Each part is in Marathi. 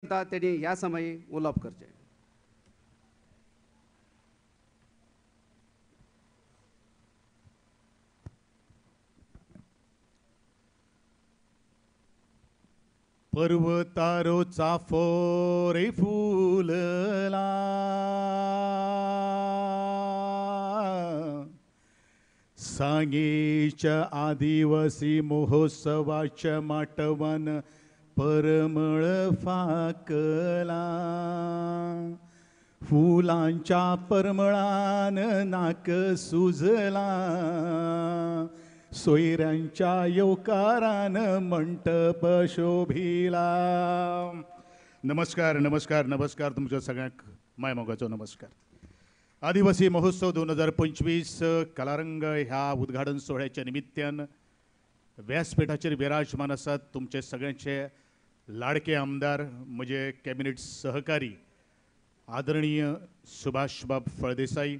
त्यांनी या समयी उलोवप करचें. पर्वतारो चाफो रे फुलला, सांगेच्या आदिवासी महोत्सवाच्या माटवान परमळ फाकला. फुलांच्या परमळान नाक सुजला, सोयऱ्यांच्या येवकारान मंटप शोभिला. नमस्कार नमस्कार नमस्कार तुमच्या सगळ्यांक मायमोगाचो नमस्कार. आदिवासी महोत्सव 2025 कलारंग ह्या उद्घाटन सोहळ्याच्या निमित्तान व्यासपीठाचेर विराजमान आसात तुमचे सगळ्यांचे लाडके आमदार, म्हजे कॅबिनेट सहकारी आदरणीय सुभाषबाब फळदेसाई,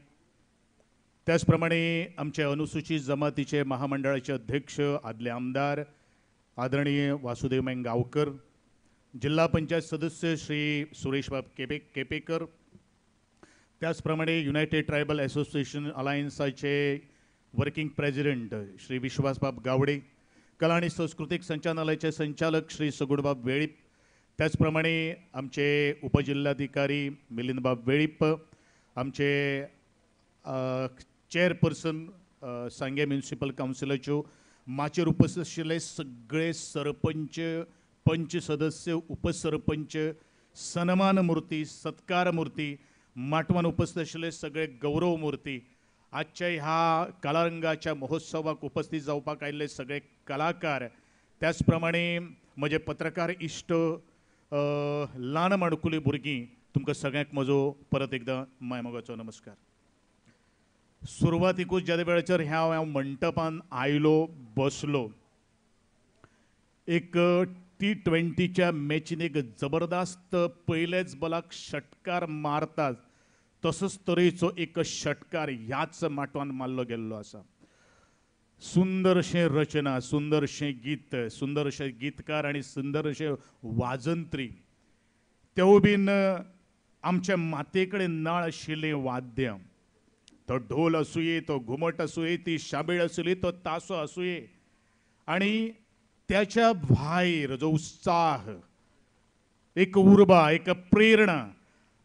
त्याच प्रमाणे आमचे अनुसूचित जमातीचे महामंडळाचे अध्यक्ष आदले आमदार आदरणीय वासुदेव मैंग गावकर, जिल्हा पंचायत सदस्य श्री सुरेशबाब केपेकर, त्याचप्रमाणे युनायटेड ट्रायबल असोसिएशन अलायन्साचे वर्किंग प्रेसिडेंट श्री विश्वासबाब गावडे, कला आणि सांस्कृतिक संचालनालयाचे संचालक श्री सगुणबाब वेळीप, त्याचप्रमाणे आमचे उपजिल्हाधिकारी मिलिंदबाब वेळीप, आमचे चेअरपर्सन सांगे म्युनिसिपल काउन्सिलाच्यो माचेर उपस्थित आशिल्ले सगळे सरपंच, पंच सदस्य, उपसरपंच, सन्मान मूर्ती, सत्कार मूर्ती, माटवान उपस्थित आशिल्ले सगळे गौरव मूर्ती, आजच्या ह्या कलारंगाच्या महोत्सवाक उपस्थित जावपाक आयिल्ले सगळे कलाकार, त्याचप्रमाणे म्हजे पत्रकार इश्ट, ल्हान माणकुली भुरगीं, तुमकां सगळ्यांक म्हजो परत एकदां मायमोगाचो नमस्कार. सुरवातीकूच ज्या वेळाचेर हांव मंटपान आयलो बसलो, एक T20च्या मॅचीन एक जबरदस्त पयलेच बॉलाक षटकार मारतात तसोच तरेचो एक षटकार ह्याच माटवान मारलो गेल्लो आसा. सुंदरशें रचना, सुंदरशें गीत, सुंदरशे गीतकार आनी सुंदरशे वाजंत्री, त्यो बीन आमच्या मातये कडेन नाळ आशिल्लीं वाद्यां, तो ढोल आसूये, तो घुमट आसूये, ती शामेळ आसुली, तो तासो आसूये, आनी त्याच्या भायर जो उत्साह, एक उर्बा, एक प्रेरणा,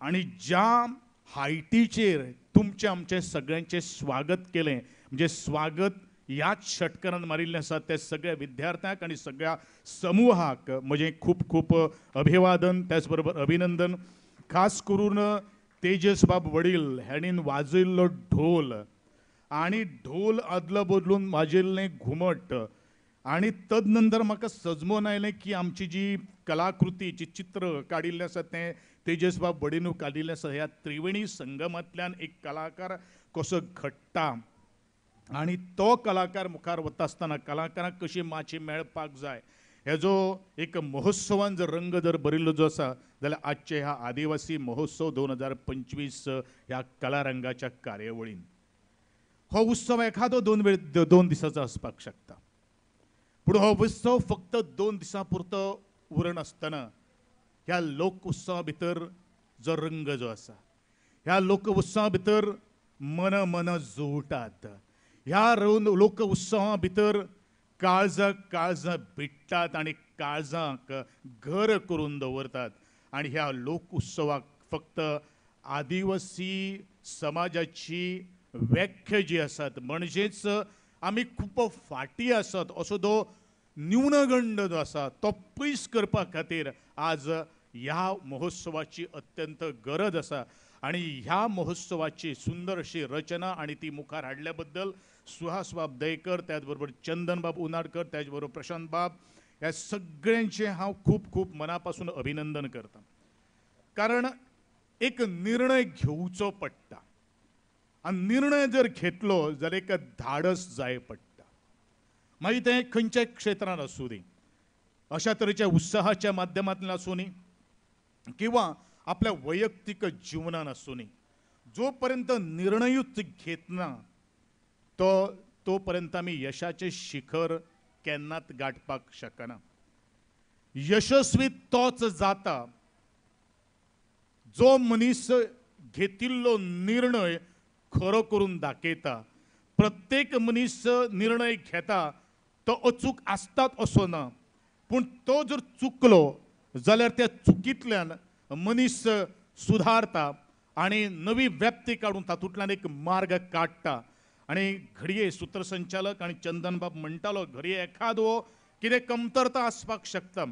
आणि ज्या हायटीचेर तुमचे आमचे सगळ्यांचे स्वागत केलें, म्हणजे स्वागत ह्याच षटकारान मारिल्लें आसा, ते सगळ्या विद्यार्थ्यांक आनी सगळ्या समूहाक म्हजें खूब खूब अभिवादन, त्याच बरोबर अभिनंदन. खास करून तेजस बाब वडील हाणीन वाजयल्लो ढोल आणि ढोल आदलो बदलून वाजयल्लें घुमट, आणि तदनंतर म्हाका सजमोन आयलें की आमची जी कलाकृती, जी चित्र काडिल्लें आसा तें तेजस बाब वडील काडिल्लें आसा. ह्या त्रिवेणी संगमांतल्यान एक कलाकार कसो घडटा, आणि तो कलाकार मुखार वता आसतना कलाकारांक कशी माची मेळपाक जाय, हेजो एक महोत्सवान जर रंग जर भरिल्लो जो आसा जाल्यार आजचे ह्या आदिवासी महोत्सव 2025 ह्या कलारंगाच्या कार्यावळीन हो उत्सव एखादो दोन दिसाचो आसपाक शकता, पूण हो उत्सव फक्त 2 दिसां पुरतो उरनासतना ह्या लोक उत्सवा भितर जो रंग जो आसा, ह्या लोक उत्सवा भितर मन जुळटात, ह्या लोक उत्सवा भितर काळजां भिडटात आणि काळजांक घर करून दवरतात. आणि ह्या लोक उत्सवाक फक्त आदिवासी समाजाची व्याख्या जी आसात, म्हणजेच आमी खूब फाटी आसात असो जो न्यूनगंड जो आसा तो पयस करपा खातीर आज ह्या महोत्सवाची अत्यंत गरज आसा. आणि ह्या महोत्सवाची सुंदर अशी रचना आणि ती मुखार हाडल्या बद्दल सुहासबाब दयकर, त्याचबरोबर चंदनबाब उनाडकर, त्याचबरोबर प्रशांत बाब, ह्या सगळ्यांचे हांव खूब खूब मनापासून अभिनंदन करता. कारण एक निर्णय घेवचो पडटा, आणि निर्णय जर घेतलो जाल्यार एक धाडस जाय पडटा, मागीर तें खंयच्याय क्षेत्रांत आसूं दी, अशा तरेच्या उत्साहाच्या माध्यमांतल्यान आसूं दी किंवा आपल्या वैयक्तीक जीवनान आसूं दी, जो पर्यंत निर्णयूच घेतना तो पर्यंत आमी यशाचें शिखर केन्नाच गाठपाक शकना. यशस्वी तोच जाता जो मनीस घेतिल्लो निर्णय खरो करून दाखयता, प्रत्येक मनीस निर्णय घेता तो अचूक आसतात असो ना, पूण तो जर चुकलो जाल्यार त्या चुकींतल्यान मनीस सुधारता आणि नवी व्यक्ती काढून तातूंतल्यान एक मार्ग काडटा. आणि घडये सूत्रसंचालक आणि चंदनबाब म्हणटालो घडये एखादो कितें कमतरता आसपाक शकता,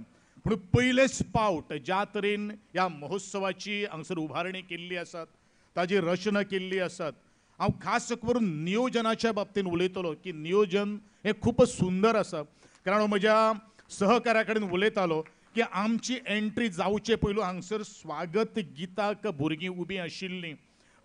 पूण पयलेच पावट ज्या तरेन ह्या महोत्सवाची हांगसर उभारणी केल्ली आसात, ताजी रचना केल्ली आसात, हांव खास करून नियोजनाच्या बाबतींत उलयतलो की नियोजन हें खूबच सुंदर आसा. कारण हांव म्हज्या सहकाऱ्या कडेन उलयतालो की आमची एंट्री जावचे पयलू हांगसर स्वागत गिताक भुरगीं उबीं आशिल्लीं,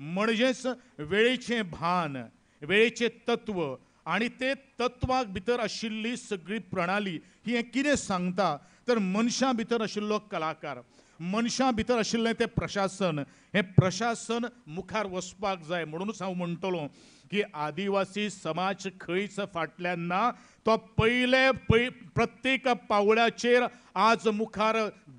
म्हणजेच वेळेचें भान, वेळेचें तत्व आणि ते तत्वाक भितर आशिल्ली सगळी प्रणाली ही हें कितें सांगता तर मनशां भितर आशिल्लो कलाकार, मनशां भितर आशिल्लें तें प्रशासन, हें प्रशासन मुखार वचपाक जाय. म्हणूनच हांव म्हणटलो की आदिवासी समाज खंयच फाटल्यान ना, तो प्रत्येक पावलाचेर आज मुखार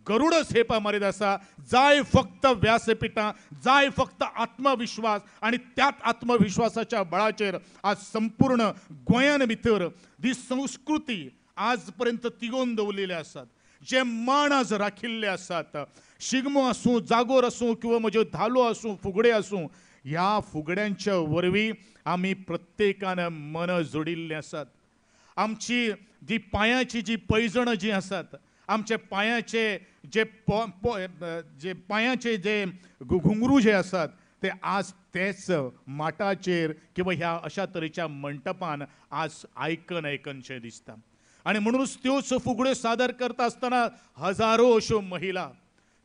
गरुड सेपा मारीत आसा. जाय फक्त व्यासपिठां, जाय फक्त आत्मविश्वास आणि त्याच आत्मविश्वासाच्या बळाचेर आज संपूर्ण गोंयान भितर ही संस्कृती आज पर्यंत तिगोवन दवरलेली आसात. जे माण आज राखिल्ले आसात, शिगमो आसूं, जागोर आसूं किंवा म्हज्यो धालो आसूं, फुगडे आसूं, ह्या फुगड्यांच्या वरवीं आमी प्रत्येकान मन जोडिल्लीं आसात. आमची जी पांयाची जी पैजण जी आसात, आमचे पांयाचे जे पांयाचे जे घुंगरू जे आसात ते आज तेच माटाचेर किंवा ह्या अशा तरेच्या मंटपान आज आयकनशें दिसता. आणि म्हणूनच त्योच फुगड्यो सादर करता आसतना हजारो अश्यो महिला,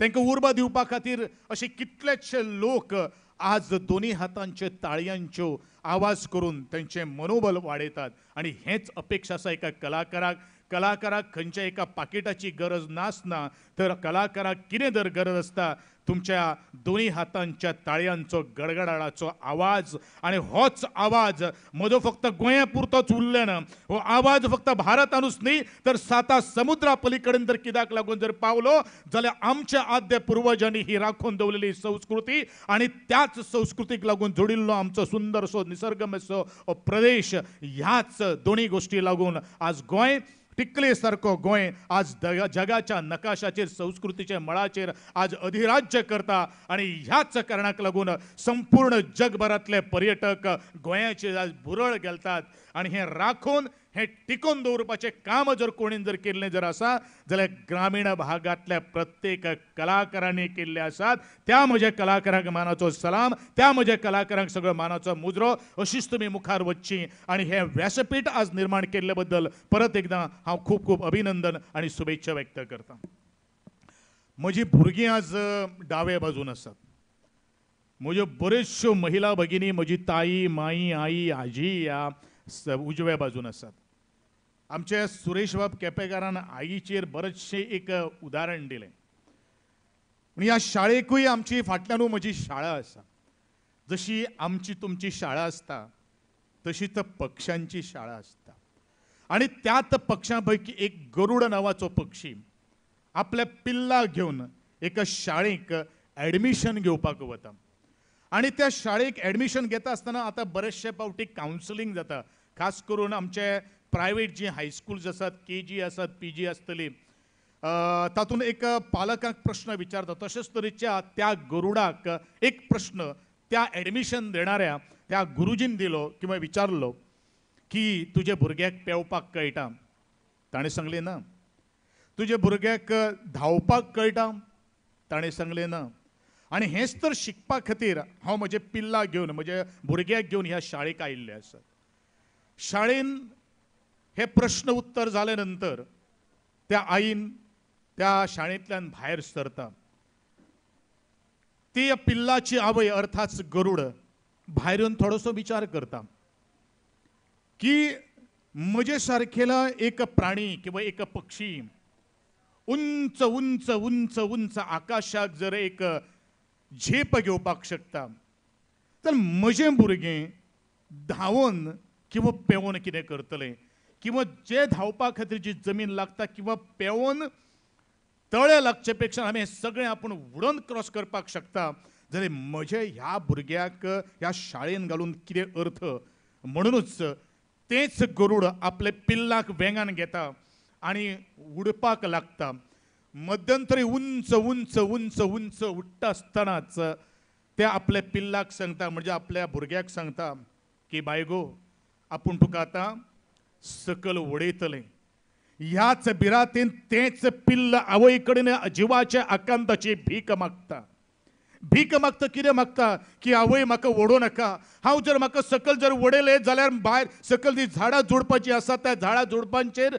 तांकां उर्बा दिवपा खातीर अशे कितलेशे लोक आज दोनी हातांचे ताळयांच्यो आवाज करून त्यांचे मनोबल वाडयतात. आणि हेच अपेक्षा आसा एका कलाकाराक. कलाकाराक खंयच्या एका पाकिटाची गरज नासना, तर कलाकाराक कितें जर गरज आसता, तुमच्या दोनी हातांच्या ताळयांचो गडगडाटाचो आवाज. आणि होच आवाज म्हजो फक्त गोंया पुरतोच उरले ना, हो आवाज फक्त भारतानूच न्ही तर 7 समुद्रा पलीकडेन जर कित्याक लागून जर पावलो जाल्यार आमच्या आद्य पुर्वजांनी ही राखून दवरलेली संस्कृती आणि त्याच संस्कृतीक लागून जोडिल्लो आमचो सुंदरसो निसर्गमय प्रदेश, ह्याच दोन्ही गोष्टी लागून आज गोंय टिकले सारको गोंय आज जगाच्या नकाशाचेर संस्कृतीच्या मळाचेर आज अधिराज्य करता. आणि ह्याच कारणाक लागून संपूर्ण जगभरातले पर्यटक गोंयाचेर आज भुरळ घालतात. आणि हे राखून हे टिकून दवरपाचें काम जर कोणीन जर केल्लें जर आसा जाल्यार ग्रामीण भागांतल्या प्रत्येक कलाकारांनी केल्ले आसात. त्या म्हज्या कलाकारांक मानाचो सलाम, त्या म्हज्या कलाकारांक सगळो मानाचो मुजरो. अशीच तुमी मुखार वचची आणि हे व्यासपीठ आज निर्माण केल्ले बद्दल परत एकदां हांव खूब खूब अभिनंदन आणि शुभेच्छा व्यक्त करतां. म्हजी भुरगीं आज दावे बाजून आसात, म्हज्यो बऱ्योचश्यो महिला भगिनी, म्हजी ताई, माई, आई, आजी ह्या उजव्या बाजून आसात. आमच्या सुरेश बाब केपेकारान आईचेर बरेचशें एक उदाहरण दिलें. ह्या शाळेकूय आमची फाटल्यानूय म्हजी शाळा आसा. जशी आमची तुमची शाळा आसता तशीच पक्ष्यांची शाळा आसता. आणि त्याच पक्षां पैकी एक गरुड नांवाचो पक्षी आपल्या पिल्लाक घेवन एका शाळेक ऍडमिशन घेवपाक वता. आणि त्या शाळेक ऍडमिशन घेता आसतना आतां बरेचशे फावटी कावन्सिलींग जाता. खास करून आमचे प्रायवेट जी हायस्कूल्स आसात, KG आसात, PG आसतली, तातूंत एक पालकांक प्रश्न विचारता. तशेंच तरेच्या त्या गरुडाक एक प्रश्न त्या ऍडमिशन देणाऱ्या त्या गुरुजीन दिलो किंवा विचारलो की तुजे भुरग्याक पेंवपाक कळटा? ताणें सांगलें ना. तुजे भुरग्याक धांवपाक कळटा? ताणें सांगलें ना. आणि हेच तर शिकपा खातीर हांव म्हजे पिल्लाक घेवन, म्हज्या भुरग्याक घेवन ह्या शाळेक आयिल्ले आसात. शाळेन हे प्रश्न उत्तर जाले नंतर त्या आईन त्या शाळेंतल्यान भायर सरता. ती पिल्लाची आवय अर्थात गरुड भायर येवन थोडोसो विचार करता की म्हजे सारकेला एक प्राणी किंवा एक पक्षी उंच उंच उंच उंच आकाशाक जर एक झेप घेवपाक शकता तर म्हजें भुरगें धांवन किंवा पेंवून कितें करतलें, किंवा जे धांवपा खातीर जी जमीन लागता किंवा पेंवून तळे लागचे पेक्षा आम्ही सगळे आपण उडोन क्रॉस करपाक शकता जाल्यार म्हजे ह्या भुरग्याक ह्या शाळेन घालून कितें अर्थ म्हणूनच तेच गरुड आपले पिल्लाक वेंगान घेता आणि उडपाक लागता. मध्यंतरी उंच उंच उंच उंच उडटा आसतनाच ते आपल्या पिल्लाक सांगता म्हणजे आपल्या भुरग्याक सांगता की बायगो आपूण तुका आतां सकल उडयतलें. ह्याच बिरातेन तेच पिल्ल आवय कडेन जिवाच्या आकांताची भीक मागता. भीक मागता कितें मागता की आवय म्हाका ओडो नाका. हांव जर म्हाका सकल जर उडयलें जाल्यार भायर सकल ती झाडां जोडपाची आसा त्या झाडां जोडपांचेर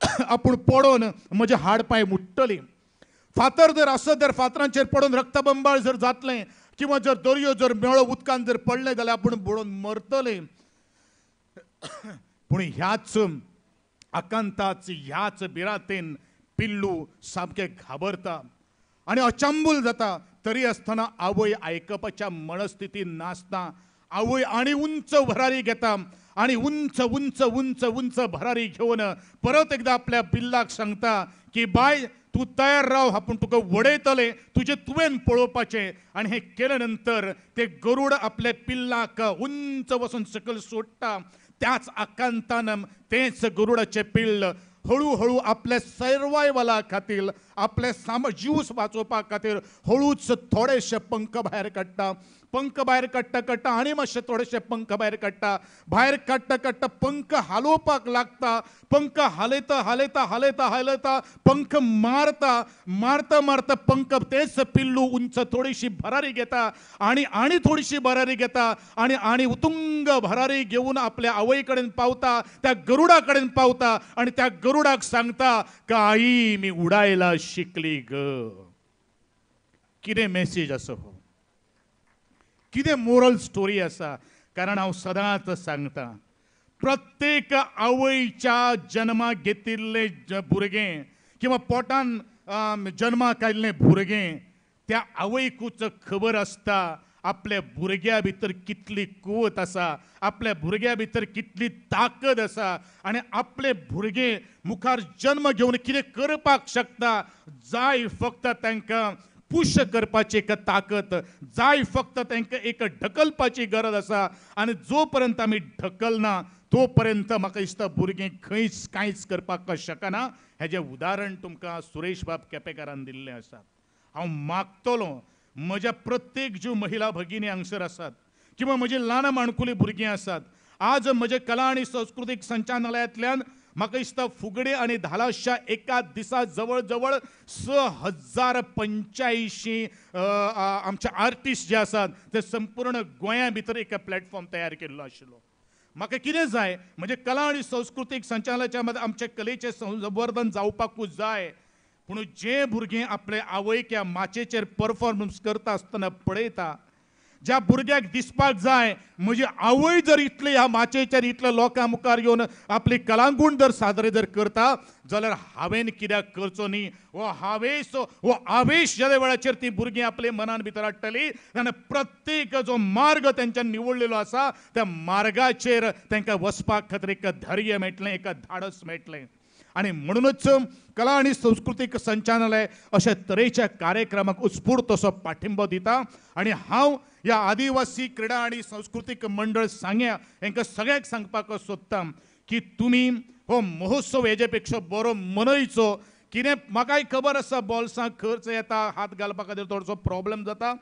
आपूण पडोन म्हजे हाड पांय मुट्टलीं. फातर जर आसत जर फातरांचेर पडोन रक्तबंबाळ जर जातलें किंवा जर दर्यो जर मेळो उदकान जर पडलें जाल्यार आपूण बुडोवन मरतलें. पूण ह्याच आकांताच ह्याच बिरातेन पिल्लू सामकें घाबरता आनी अचंबूल जाता. तरी आसतना आवय आयकपाच्या मनस्थितीन नासता. आवय आनी उंच भरारी घेता आणि उंच उंच उंच उंच भरारी घेवन परत एकदा आपल्या पिल्लाक सांगता की बाय तूं तयार राव आपूण तुका वडयतलें तुजें तुवें पळोवपाचें. आनी हें केले नंतर ते गरुड आपल्या पिल्लाक उंच वचून सकयल सोडटा. त्याच आकांतान तेच गरुडाचें पिल्ल हळूहळू आपल्या सर्वायवला खातीर आपले जीव वाचोवपा खातीर हळूच थोडेशे पंख भायर काडटा. पंख भायर काडटा काडटा आनी मातशे थोडेशे पंख भायर काडटा. भायर काडटा काडटा पंख हालोवपाक लागता. पंख हालयता हालयता हालयता हालयता पंख मारता मारता मारता पंख तेच पिल्लू उंच थोडीशी भरारी घेता आनी थोडीशी भरारी घेता आनी उतुंग भरारी घेवन आपल्या आवय कडेन पावता. त्या गरुडा कडेन पावता आणि त्या गरुडाक सांगता का आई मी उडायला शिकली ग. कितें मेसेज आसा हो, कितें मोरल स्टोरी आसा. कारण हांव सदांच सांगता प्रत्येक आवयच्या जन्माक घेतिल्ले भुरगें किंवा पोटान जन्माक आयिल्लें भुरगें त्या आवयकूच खबर आसता आपल्या भुरग्या भितर कितली कुवत आसा, आपल्या भुरग्या भितर कितली ताकद आसा आनी आपले भुरगे मुखार जन्म घेवन कितें करपाक शकता. जाय फक्त तांकां पुश करपाची एक ताकद जाय फक्त तांकां एक ढकलपाची गरज आसा. आनी जो पर्यंत आमी ढकलना तो पर्यंत म्हाका दिसता भुरगीं खंयच कांयच करपाक शकना. हेजें उदाहरण तुमकां सुरेश बाब केपेकारान दिल्लें आसा. हांव मागतलों म्हज्या प्रत्येक ज्यो महिला भगिनी हांगसर आसात किंवा म्हजी ल्हान माणकुली भुरगीं आसात आज म्हजे कला आनी संस्कृतीक संचालनालयांतल्यान म्हाका दिसता फुगडी आनी धालाच्या एका दिसा जवळ जवळ 6085 आमचे आर्टिस्ट जे आसात ते संपूर्ण गोंया भितर एक प्लॅटफॉर्म तयार केल्लो आशिल्लो. म्हाका कितें जाय म्हणजे कला आनी संस्कृतीक संचालनालयाच्या आमचे कलेचें संवर्धन जावपाकूच जाय. पूण जे भुरगें आपले आवयक ह्या माचयेचेर परफॉर्मन्स करता आसतना पळयता ज्या भुरग्याक दिसपाक जाय म्हजी आवय जर इतले ह्या माचयेचेर इतले लोकां मुखार येवन आपली कलागूण जर सादर जर करता जाल्यार हांवें कित्याक करचो न्ही. हो हावेस हो आवेश ज्या वेळाचेर ती भुरगीं आपले मनान भितर हाडटली तेन्ना प्रत्येक जो मार्ग तेंच्यान निवडलेलो आसा त्या मार्गाचेर तांकां वचपाक खातीर एक धैर्य मेळटलें एक धाडस मेळटलें. आणि म्हणूनच कला आणि सांस्कृतिक संचालनालय अशा तरेच्या कार्यक्रमाक उत्स्फूर्त असो पाठिंबो दिता. आणि हांव ह्या आदिवासी क्रीडा आणि सांस्कृतिक मंडळ सांग्या हांकां सगळ्यांक सांगपाक सोदता की तुमी हो महोत्सव हेजे पेक्षा बरो मनयचो. कितें म्हाकाय खबर आसा बॉल्सांक खर्च येता हात घालपा खातीर थोडोसो प्रॉब्लेम जाता.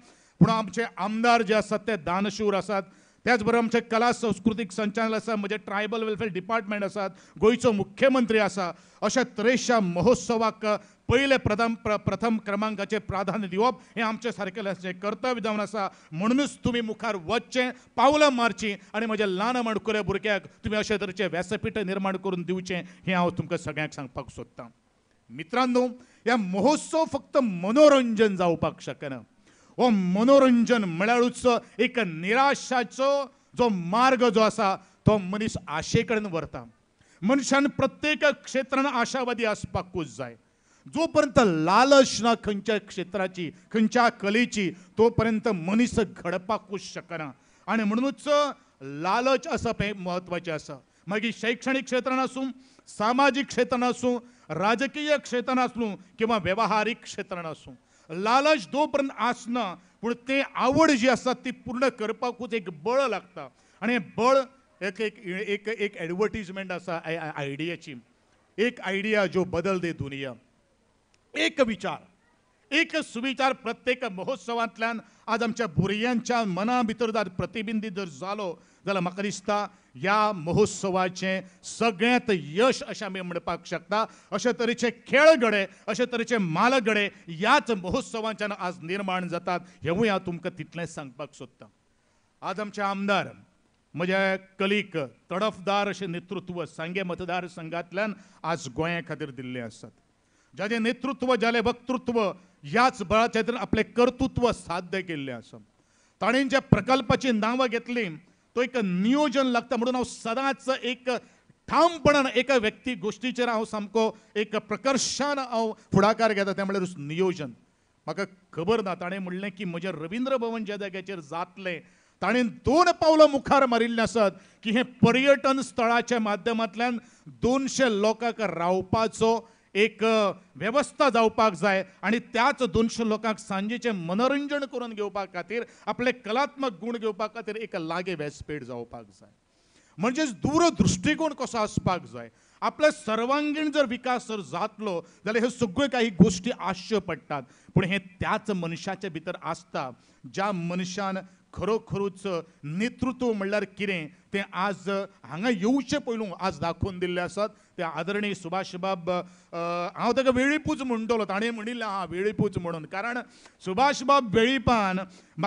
पूण आमचे आमदार जे आसात ते दानशूर आसात. त्याच बरोबर आमचे कला संस्कृतीक संचालनालय आसा म्हजे ट्रायबल वेलफेअर डिपार्टमेंट आसात गोंयचो मुख्यमंत्री आसा. अशा तरेच्या महोत्सवाक पयले प्रथम क्रमांकाचेर प्राधान्य दिवप हें आमचे सारकेलें कर्तव्य जावन आसा. म्हणूनच तुमी मुखार वचचें पावलां मारचीं आनी म्हज्या ल्हान माणकुल्या भुरग्याक तुमी अशे तरेचें व्यासपीठ निर्माण करून दिवचें हें हांव तुमकां सगळ्यांक सांगपाक सोदतां. मित्रांनो ह्या महोत्सव फक्त मनोरंजन जावपाक शकना. हो मनोरंजन म्हळ्यारूच एक निराशाचो जो मार्ग जो आसा तो मनीस आशे कडेन व्हरता. मनशान प्रत्येक क्षेत्रान आशावादी आसपाकूच जाय. जो पर्यंत लालच ना खंयच्या क्षेत्राची खंयच्या कलेची तो पर्यंत मनीस घडपाकूच शकना. आणि म्हणूनच लालच असप हें म्हत्वाचें आसा. मागीर शैक्षणीक क्षेत्रान आसूं सामाजीक क्षेत्रान आसूं राजकीय क्षेत्रान आसूं किंवा व्यवहारीक क्षेत्रान आसूं, लालच दोपर्यंत आसना पूण ते आवड जी आसा ती पूर्ण करपाकूच एक बळ लागता. आणि हें बळ एक एक एक एक एडवर्टिजमेंट आसा आयडियाची. एक आयडिया जो बदल दे दुनिया. एक विचार, एक सुविचार प्रत्येक महोत्सवांतल्यान आज आमच्या भुरग्यांच्या मना भितर जर प्रतिबिंबीत जर जालो जाल्यार म्हाका दिसता ह्या महोत्सवाचें सगळ्यांत यश अशें आमी म्हणपाक शकता. अशे तरेचे खेळ घडे, अशे तरेचे माल घडे ह्याच महोत्सवांच्यान आज निर्माण जातात हेवूय हांव तुमकां तितलेंच सांगपाक सोदतां. आज आमचे आमदार म्हज्या कलीक तडफदार अशें नेतृत्व सांगे मतदारसंघांतल्यान आज गोंया खातीर दिल्ले आसात. जाचें नेतृत्व जालें वक्तृत्व ह्याच बळाचेर आपलें कर्तृत्व साध्य केल्लें आसा. ताणें ज्या प्रकल्पाची नांवां घेतलीं तो एक नियोजन लागता म्हणून हांव सदांच एक ठामपणान एका व्यक्ती गोश्टीचेर हांव सामको एक प्रकर्शान हांव फुडाकार घेता तें म्हळ्यार नियोजन. म्हाका खबर ना ताणें म्हणलें की म्हजें रवींद्र भवन ज्या जाग्याचेर जातलें ताणें 2 पावलां मुखार मारिल्लीं आसात की हें पर्यटन स्थळाच्या माध्यमांतल्यान 200 लोकांक रावपाचो एक वेवस्था जावपाक जाय आणि त्याच 200 लोकांक सांजेचें मनोरंजन करून घेवपा खातीर आपले कलात्मक गूण घेवपा खातीर एक लागे व्यासपीठ जावपाक जाय. म्हणजेच दूरदृश्टीकोन कसो आसपाक जाय. आपले सर्वांगीण जर विकास जर जातलो जाल्यार ह्यो सगळ्यो काही गोश्टी आसच्यो पडटात. पूण हें त्याच मनशाच्या भितर आसता ज्या मनशान खरोखरूच नेतृत्व म्हणल्यार कितें तें आज हांगा येवचे पयलू आज दाखोवन दिल्ले आसात. ते आदरणीय सुभाष बाब हांव ताका वेळीपूच म्हणटलो. ताणें म्हणिल्लें हां वेळीपूच म्हणून कारण सुभाष बाब वेळीपान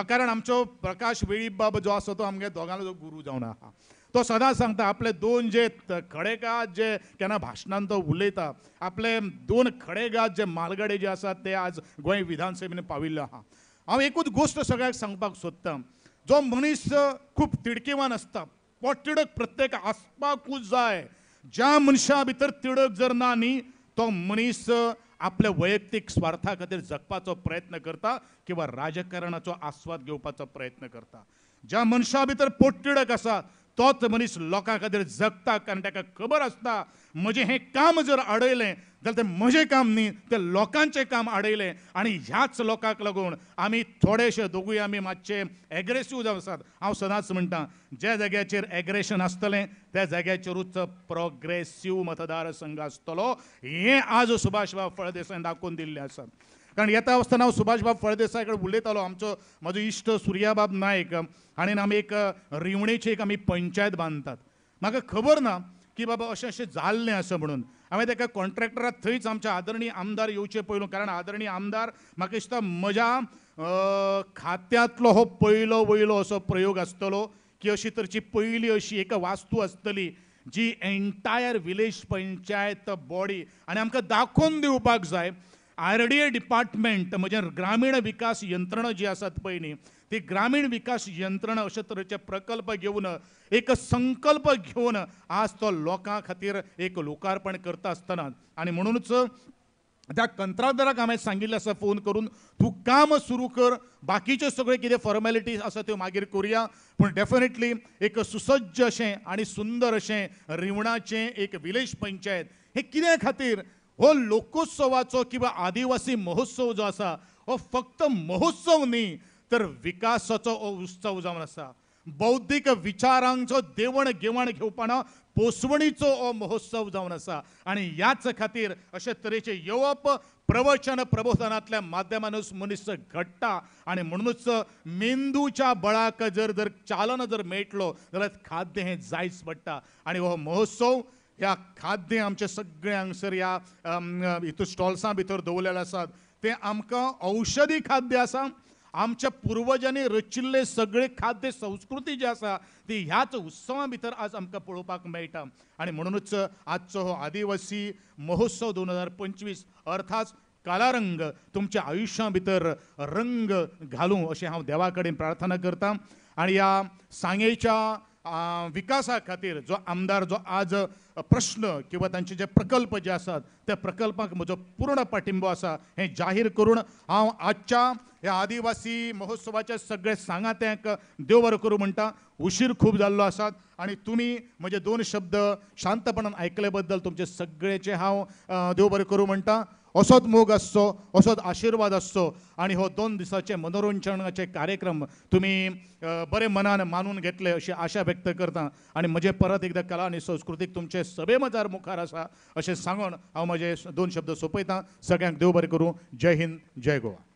कारण आमचो प्रकाश वेळीबाब जो आसा तो आमगे दोगांचो गुरू जावन आहा. तो सदांच सांगता आपले 2 जे खडेगाद जे केन्ना भाशणांत तो उलयता आपले 2 खडेगाद जे मालगाडे जे आसात ते आज गोंय विधानसभेन पाविल्ले आहा. हांव एकूच गोश्ट सगळ्याक सांगपाक सोदतां. जो मनीस खूब तिडकीवान आसता पोटतिडक प्रत्येक आसपाकूच जाय. ज्या मनशा भितर तिडक जर ना न्ही तो मनीस आपल्या वैयक्तीक स्वार्था खातीर जगपाचो प्रयत्न करता किंवा राजकारणाचो आस्वाद घेवपाचो प्रयत्न करता. ज्या मनशा भितर पोटतिडक आसा तोच मनीस लोकां खातीर जगता कारण ताका खबर आसता म्हजें हें काम जर आडयलें जाल्यार तें म्हजें काम न्ही तें लोकांचें काम आडयलें आणि ह्याच लोकांक लागून आमी थोडेशे दोगूय आमी मातशे एग्रेसीव जावन आसात. हांव सदांच म्हणटा ज्या जाग्याचेर एग्रेशन आसतलें त्या जाग्याचेरूच प्रोग्रेसीव मतदारसंघ आसतलो. हें आज सुभाषबाब फळदेसायन दाखोवन दिल्लें आसा. कारण येता आसतना हांव सुभाषबाब फळदेसाय कडेन उलयतालो. म्हजो इश्ट सुर्याबाब नायक हाणेन आमी एक रिवणेची एक आमी पंचायत बांदतात. म्हाका खबर ना की बाबा अशें अशें जाल्लें आसा म्हणून हांवें ताका कॉन्ट्रॅक्टराक थंयच आमच्या आदरणीय आमदार येवचे पयलू कारण आदरणीय आमदार म्हाका दिसता म्हज्या खात्यांतलो हो पयलो वयलो असो प्रयोग आसतलो की अशी तरेची पयली अशी एक वास्तू आसतली जी एंटायर विलेज पंचायत बॉडी आनी आमकां दाखोवन दिवपाक जाय. RDA डिपार्टमेंट म्हणजे ग्रामीण विकास यंत्रणा जी आसात पळय न्ही ती ग्रामीण विकास यंत्रणा अशे तरेचे प्रकल्प घेवन एक संकल्प घेवन आज तो लोकां खातीर एक लोकार्पण करता आसतना आनी म्हणूनच त्या कंत्राटदाराक हांवें सांगिल्लें आसा फोन करून तूं काम सुरू कर बाकीचे सगळे कितें फॉर्मेलिटीज आसा त्यो मागीर करुया पूण डेफिनेटली एक सुसज्ज अशें आनी सुंदर अशें रिवणाचें एक विलेज पंचायत हे कित्या खातीर हो लोकोत्सवाचो किंवा आदिवासी महोत्सव जो आसा हो फक्त महोत्सव न्ही तर विकासाचो हो उत्सव जावन आसा. बौद्धीक विचारांचो देवण घेवण घेवपाना पोसवणीचो हो महोत्सव जावन आसा आनी ह्याच खातीर अशे तरेचे येवप प्रवचन प्रबोधनांतल्या माध्यमानूच मनीस घडटा आनी म्हणूनच मेंदूच्या बळाक जर चालन जर मेळटलो जाल्यार खाद्य हें जायच पडटा आनी हो महोत्सव ह्या खाद्य आमचे सगळे हांगसर ह्या हितून स्टॉल्सां भितर दवरलेले आसात ते आमकां औषधी खाद्य आसा. आमच्या पुर्वजांनी रचिल्ले सगळे खाद्य संस्कृती जी आसा ती ह्याच उत्सवां भितर आज आमकां पळोवपाक मेळटा आनी म्हणूनच आजचो हो आदिवासी महोत्सव 2025 अर्थात कालारंग तुमच्या आयुश्या भितर रंग घालूं अशें हांव देवा कडेन प्रार्थना करतां. आनी ह्या सांगेच्या विकासा खातीर जो आमदार जो आज प्रश्न किंवा तांचे जे प्रकल्प जे आसात त्या प्रकल्पाक म्हजो पूर्ण पाठिंबो आसा हें जाहीर करून हांव आजच्या ह्या आदिवासी महोत्सवाच्या सगळे सांगात्यांक देव बरें करूं म्हणटा. उशीर खूब जाल्लो आसात आनी तुमी म्हजे 2 शब्द शांतपणान आयकले बद्दल तुमचे सगळेचे हांव देव बरें करूं म्हणटा. असोच मोग आसचो, असोच आशिर्वाद आसचो आनी हो 2 दिसाचे मनोरंजनाचे कार्यक्रम तुमी बरे मनान मानून घेतले अशी आशा व्यक्त करता आनी म्हजे परत एकदा कला आनी संस्कृतीक तुमचे सभे मजार मुखार आसा अशें सांगून हांव म्हजे 2 शब्द सोंपयतां. सगळ्यांक देव बरें करूं. जय हिंद, जय गोवा.